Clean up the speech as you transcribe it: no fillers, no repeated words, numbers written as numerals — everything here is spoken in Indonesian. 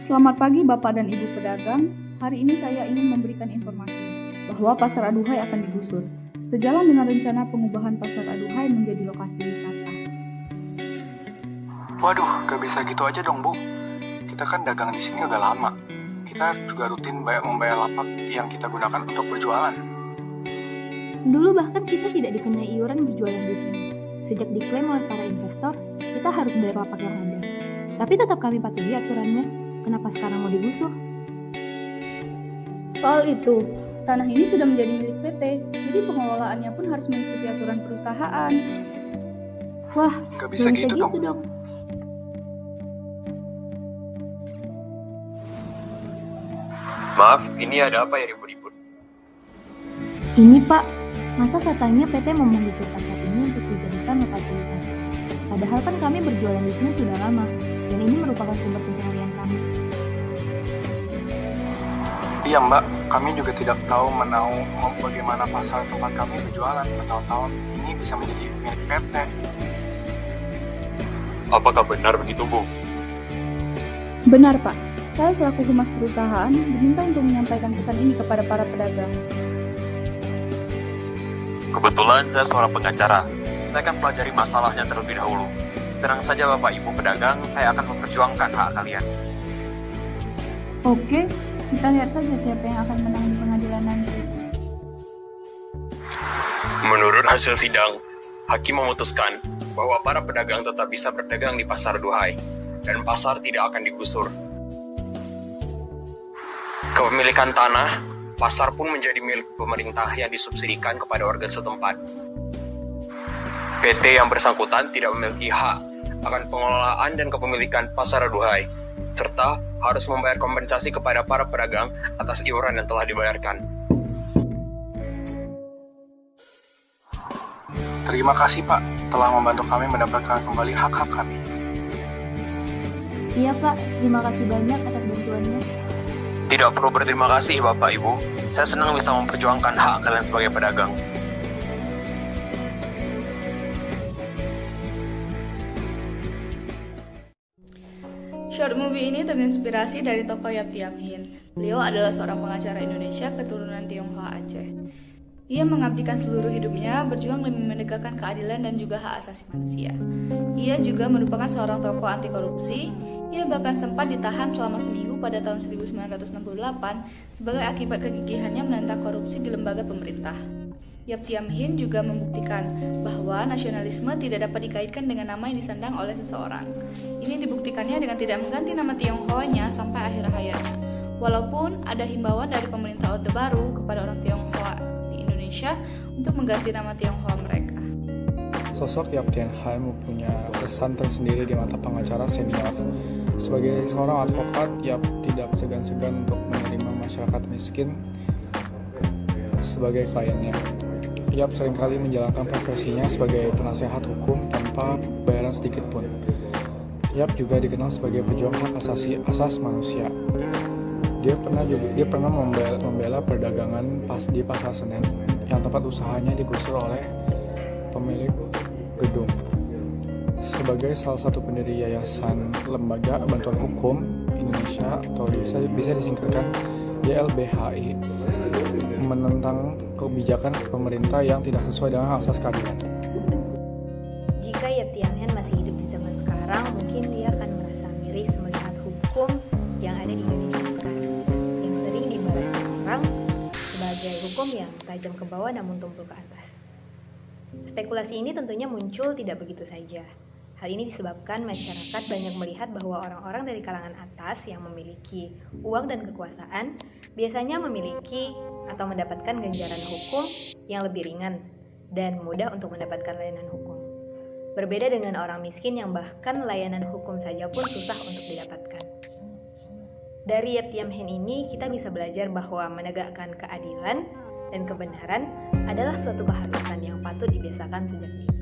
Selamat pagi Bapak dan Ibu pedagang. Hari ini saya ingin memberikan informasi bahwa Pasar Aduhai akan digusur. Sejalan dengan rencana pengubahan Pasar Aduhai menjadi lokasi wisata. Waduh, gak bisa gitu aja dong, Bu. Kita kan dagang di sini udah lama. Kita juga rutin membayar lapak yang kita gunakan untuk berjualan. Dulu bahkan kita tidak dikenai iuran berjualan di sini. Sejak diklaim oleh para investor, kita harus bayar lapak yang ada. Tapi tetap kami patuhi aturannya. Kenapa sekarang mau digusur? Soal itu, tanah ini sudah menjadi milik PT, jadi pengelolaannya pun harus mengikuti aturan perusahaan. Wah, Gak bisa gitu dong. Maaf, ini ada apa ya ribut-ribut? Ini Pak, masa katanya PT mau menggusur pasar ini untuk dijadikan lokasi wisata. Padahal kan kami berjualan di sini sudah lama, dan ini merupakan sumber pencaharian kami. Iya Mbak, kami juga tidak tahu bagaimana pasar tempat kami berjualan bertahun-tahun ini bisa menjadi milik PT. Apakah benar begitu, Bu? Benar Pak, saya selaku humas perusahaan diminta untuk menyampaikan pesan ini kepada para pedagang. Kebetulan saya seorang pengacara. Saya akan pelajari masalahnya terlebih dahulu. Tenang saja Bapak Ibu pedagang, saya akan memperjuangkan hak kalian. Oke, kita lihat saja siapa yang akan menang di pengadilan nanti. Menurut hasil sidang, hakim memutuskan bahwa para pedagang tetap bisa berdagang di Pasar Aduhai dan pasar tidak akan digusur. Kepemilikan tanah, pasar pun menjadi milik pemerintah yang disubsidikan kepada warga setempat. PT yang bersangkutan tidak memiliki hak akan pengelolaan dan kepemilikan Pasar Aduhai, serta harus membayar kompensasi kepada para pedagang atas iuran yang telah dibayarkan. Terima kasih Pak, telah membantu kami mendapatkan kembali hak-hak kami. Iya Pak, terima kasih banyak atas bantuannya. Tidak perlu berterima kasih Bapak Ibu, saya senang bisa memperjuangkan hak kalian sebagai pedagang. Short movie ini terinspirasi dari tokoh Yap Thiam Hien. Beliau adalah seorang pengacara Indonesia keturunan Tionghoa Aceh. Ia mengabdikan seluruh hidupnya berjuang demi menegakkan keadilan dan juga hak asasi manusia. Ia juga merupakan seorang tokoh anti korupsi. Ia bahkan sempat ditahan selama seminggu pada tahun 1968 sebagai akibat kegigihannya menentang korupsi di lembaga pemerintah. Yap Thiam Hien juga membuktikan bahwa nasionalisme tidak dapat dikaitkan dengan nama yang disandang oleh seseorang. Ini dibuktikannya dengan tidak mengganti nama Tionghoanya sampai akhir hayatnya. Walaupun ada himbauan dari pemerintah Orde Baru kepada orang Tionghoa di Indonesia untuk mengganti nama Tionghoa mereka. Sosok Yap Thiam Hien mempunyai kesan tersendiri di mata pengacara senior. Sebagai seorang advokat, Yap tidak segan-segan untuk menerima masyarakat miskin sebagai kliennya. Yap seringkali menjalankan profesinya sebagai penasehat hukum tanpa bayaran sedikit pun. Yap juga dikenal sebagai pejuang hak asas manusia. Dia pernah membela perdagangan di Pasar Senen yang tempat usahanya digusur oleh pemilik gedung. Sebagai salah satu pendiri Yayasan Lembaga Bantuan Hukum Indonesia atau bisa disingkatkan YLBHI, menentang kebijakan pemerintah yang tidak sesuai dengan asas keadilan. Jika Yap Thiam Hien masih hidup di zaman sekarang, mungkin dia akan merasa miris melihat hukum yang ada di Indonesia sekarang, yang sering diibaratkan orang sebagai hukum yang tajam ke bawah namun tumpul ke atas. Spekulasi ini tentunya muncul tidak begitu saja. Hal ini disebabkan masyarakat banyak melihat bahwa orang-orang dari kalangan atas yang memiliki uang dan kekuasaan biasanya memiliki atau mendapatkan ganjaran hukum yang lebih ringan dan mudah untuk mendapatkan layanan hukum. Berbeda dengan orang miskin yang bahkan layanan hukum saja pun susah untuk didapatkan. Dari Yap Thiam Hien ini kita bisa belajar bahwa menegakkan keadilan dan kebenaran adalah suatu keharusan yang patut dibiasakan sejak dini.